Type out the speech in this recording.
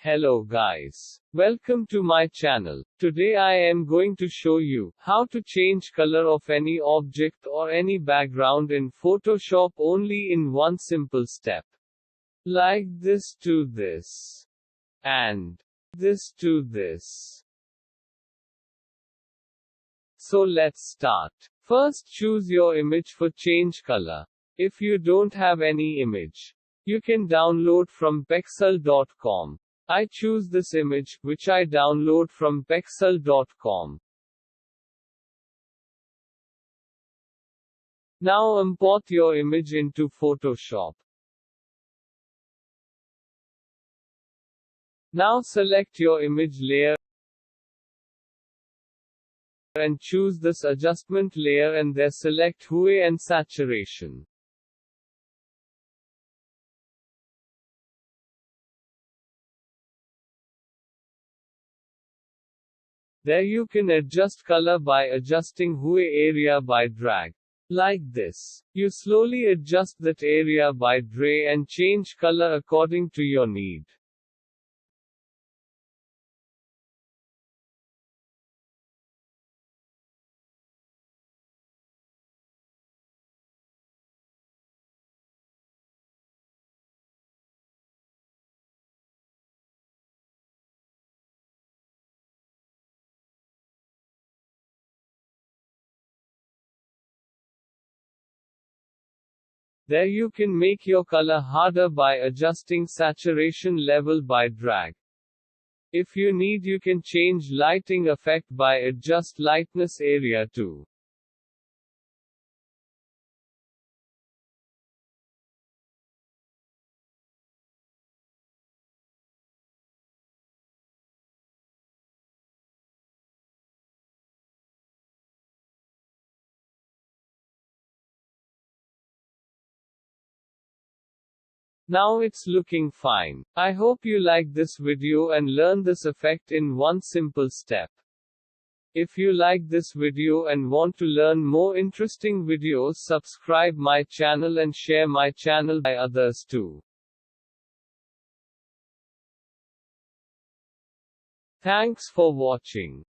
Hello guys. Welcome to my channel. Today I am going to show you how to change color of any object or any background in Photoshop only in one simple step. Like this to this. And this to this. So let's start. First choose your image for change color. If you don't have any image, you can download from pexel.com. I choose this image, which I download from pexel.com. Now import your image into Photoshop. Now select your image layer and choose this adjustment layer and there select hue and saturation. There you can adjust color by adjusting hue area by drag. Like this. You slowly adjust that area by dray and change color according to your need. There you can make your color harder by adjusting saturation level by drag. If you need you can change lighting effect by adjust lightness area too. Now it's looking fine. I hope you like this video and learn this effect in one simple step. If you like this video and want to learn more interesting videos, subscribe my channel and share my channel by others too. Thanks for watching.